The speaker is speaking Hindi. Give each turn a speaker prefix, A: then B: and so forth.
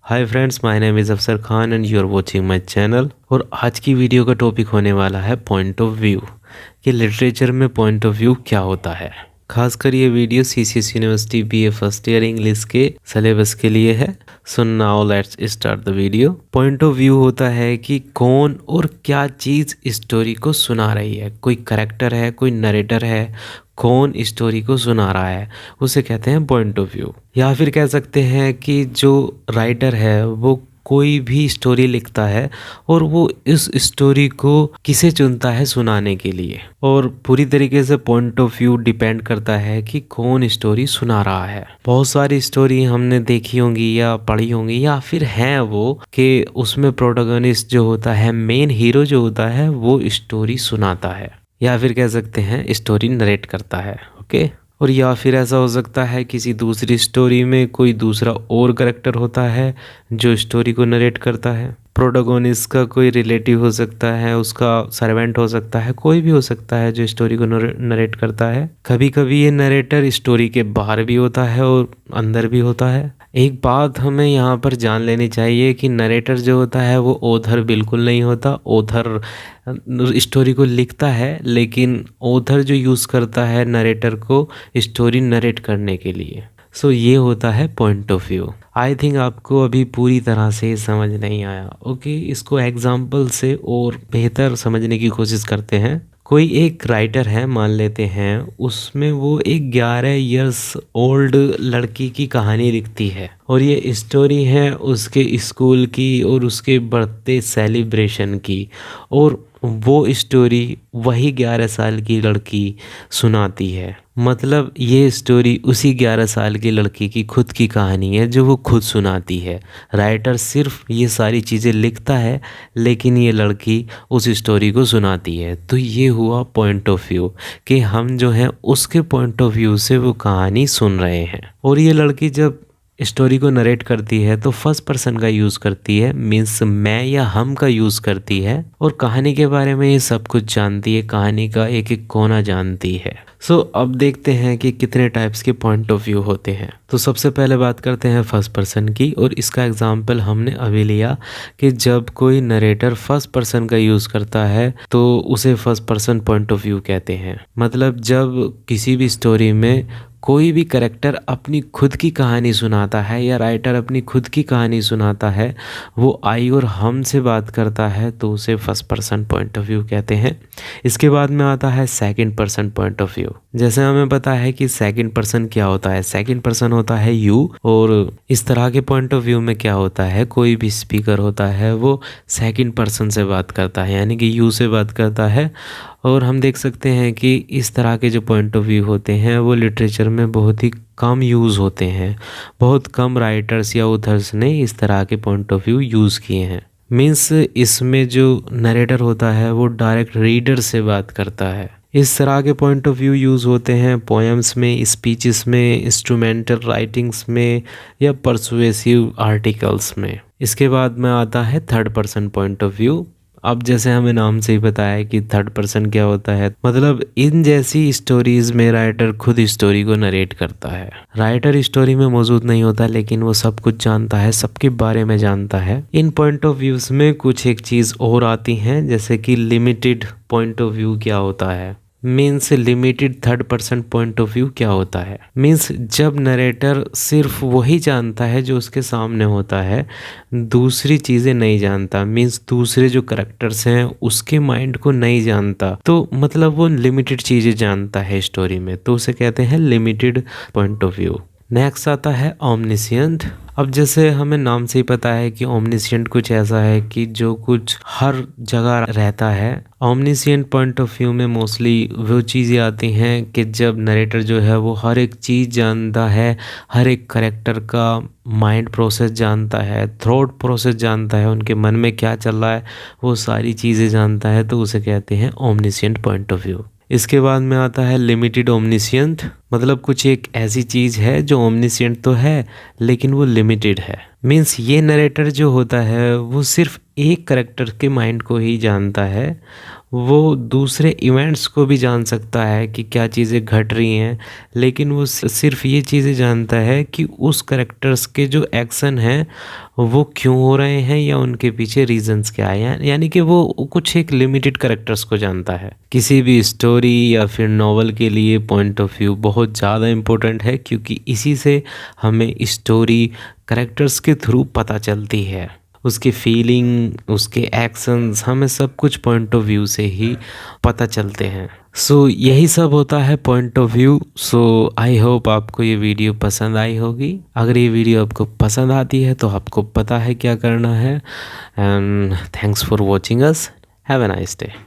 A: Hi friends, my name is Afsar Khan and you are watching my channel. और आज की वीडियो का टॉपिक होने वाला है पॉइंट ऑफ व्यू, कि लिटरेचर में पॉइंट ऑफ व्यू क्या होता है। खासकर ये video CCS university BA first year English के सिलेबस के लिए है। So now let's start the video. Point of view होता है कि कौन और क्या चीज़ स्टोरी को सुना रही है। कोई करेक्टर है, कोई नरेटर है, कौन स्टोरी को सुना रहा है, उसे कहते हैं पॉइंट ऑफ व्यू। या फिर कह सकते हैं कि जो राइटर है वो कोई भी स्टोरी लिखता है और वो इस स्टोरी को किसे चुनता है सुनाने के लिए। और पूरी तरीके से पॉइंट ऑफ व्यू डिपेंड करता है कि कौन स्टोरी सुना रहा है। बहुत सारी स्टोरी हमने देखी होंगी या पढ़ी होंगी या फिर हैं वो कि उसमें प्रोटोगनिस्ट जो होता है, मेन हीरो जो होता है, वो स्टोरी सुनाता है या फिर कह सकते हैं स्टोरी नरेट करता है। ओके। और या फिर ऐसा हो सकता है किसी दूसरी स्टोरी में कोई दूसरा और करेक्टर होता है जो स्टोरी को नरेट करता है। प्रोटोगोनिस्ट का कोई रिलेटिव हो सकता है, उसका सर्वेंट हो सकता है, कोई भी हो सकता है जो स्टोरी को नरेट करता है। कभी कभी ये नरेटर स्टोरी के बाहर भी होता है और अंदर भी होता है। एक बात हमें यहाँ पर जान लेनी चाहिए कि नरेटर जो होता है वो ऑथर बिल्कुल नहीं होता। ऑथर स्टोरी को लिखता है, लेकिन ऑथर जो यूज़ करता है नरेटर को स्टोरी नरेट करने के लिए। सो ये होता है point of view. I think आपको अभी पूरी तरह से समझ नहीं आया। ओके, इसको एग्जाम्पल से और बेहतर समझने की कोशिश करते हैं। कोई एक राइटर है, मान लेते हैं, उसमें वो एक 11 इयर्स ओल्ड लड़की की कहानी लिखती है और ये स्टोरी है उसके स्कूल की और उसके बर्थडे सेलिब्रेशन की। और वो स्टोरी वही 11 साल की लड़की सुनाती है। मतलब ये स्टोरी उसी 11 साल की लड़की की खुद की कहानी है जो वो खुद सुनाती है। राइटर सिर्फ ये सारी चीज़ें लिखता है, लेकिन ये लड़की उस स्टोरी को सुनाती है। तो ये हुआ पॉइंट ऑफ व्यू, कि हम जो है उसके पॉइंट ऑफ व्यू से वो कहानी सुन रहे हैं। और ये लड़की जब स्टोरी को नरेट करती है तो फर्स्ट पर्सन का यूज़ करती है, मीन्स मैं या हम का यूज़ करती है। और कहानी के बारे में ये सब कुछ जानती है, कहानी का एक एक कोना जानती है। सो अब देखते हैं कि कितने टाइप्स के पॉइंट ऑफ व्यू होते हैं। तो सबसे पहले बात करते हैं फर्स्ट पर्सन की, और इसका एग्जांपल हमने अभी लिया कि जब कोई नरेटर फर्स्ट पर्सन का यूज़ करता है तो उसे first person point of view कहते हैं। मतलब जब किसी भी स्टोरी में कोई भी करेक्टर अपनी खुद की कहानी सुनाता है या राइटर अपनी खुद की कहानी सुनाता है, वो आई और हम से बात करता है, तो उसे first person point of view कहते हैं। इसके बाद में आता है second person point of view. जैसे हमें पता है कि सेकंड पर्सन क्या होता है, सेकंड पर्सन होता है यू। और इस तरह के पॉइंट ऑफ व्यू में क्या होता है, कोई भी स्पीकर होता है वो सेकंड पर्सन से बात करता है, यानी कि यू से बात करता है। और हम देख सकते हैं कि इस तरह के जो पॉइंट ऑफ व्यू होते हैं वो लिटरेचर में बहुत ही कम यूज़ होते हैं। बहुत कम राइटर्स या ऑथर्स ने इस तरह के पॉइंट ऑफ व्यू यूज़ किए हैं। मीन्स इसमें जो नरेटर होता है वो डायरेक्ट रीडर से बात करता है। इस तरह के पॉइंट ऑफ व्यू यूज़ होते हैं पोएम्स में, स्पीचेस में, इंस्ट्रूमेंटल राइटिंग्स में या परसुएसिव आर्टिकल्स में। इसके बाद में आता है third person point of view. अब जैसे हमें नाम से ही पता है कि थर्ड पर्सन क्या होता है, मतलब इन जैसी स्टोरीज में राइटर खुद स्टोरी को नरेट करता है। राइटर स्टोरी में मौजूद नहीं होता, लेकिन वो सब कुछ जानता है, सबके बारे में जानता है। इन पॉइंट ऑफ व्यूज में कुछ एक चीज़ और आती हैं, जैसे कि लिमिटेड पॉइंट ऑफ व्यू क्या होता है। Means limited third person point of view क्या होता है। मीन्स जब नरेटर सिर्फ वही जानता है जो उसके सामने होता है, दूसरी चीज़ें नहीं जानता। मीन्स दूसरे जो करेक्टर्स हैं उसके माइंड को नहीं जानता, तो मतलब वो लिमिटेड चीज़ें जानता है स्टोरी में, तो उसे कहते हैं limited point of view. Next आता है ओमनिशिएंट। अब जैसे हमें नाम से ही पता है कि ओमनिशिएंट कुछ ऐसा है कि जो कुछ हर जगह रहता है। ओमनिशिएंट पॉइंट ऑफ व्यू में मोस्टली वो चीज़ें आती हैं कि जब नरेटर जो है वो हर एक चीज़ जानता है, हर एक करेक्टर का माइंड प्रोसेस जानता है, थॉट प्रोसेस जानता है, उनके मन में क्या चल रहा है वो सारी चीज़ें जानता है, तो उसे कहते हैं ओमनिशिएंट पॉइंट ऑफ व्यू। इसके बाद में आता है लिमिटेड ओमनिशिएंट। मतलब कुछ एक ऐसी चीज़ है जो ओमनिशिएंट तो है लेकिन वो लिमिटेड है। मीन्स ये नरेटर जो होता है वो सिर्फ एक करेक्टर के माइंड को ही जानता है वो दूसरे इवेंट्स को भी जान सकता है कि क्या चीज़ें घट रही हैं, लेकिन वो सिर्फ ये चीज़ें जानता है कि उस कैरेक्टर्स के जो एक्शन हैं वो क्यों हो रहे हैं या उनके पीछे रीजंस क्या है। यानी कि वो कुछ एक लिमिटेड कैरेक्टर्स को जानता है। किसी भी स्टोरी या फिर नॉवल के लिए पॉइंट ऑफ व्यू बहुत ज़्यादा इम्पोर्टेंट है, क्योंकि इसी से हमें स्टोरी कैरेक्टर्स के थ्रू पता चलती है। उसकी फीलिंग, उसके एक्शंस, हमें सब कुछ पॉइंट ऑफ व्यू से ही पता चलते हैं। सो यही सब होता है point of view. So I hope आपको ये वीडियो पसंद आई होगी। अगर ये वीडियो आपको पसंद आती है तो आपको पता है क्या करना है। And thanks for watching us. Have a nice day.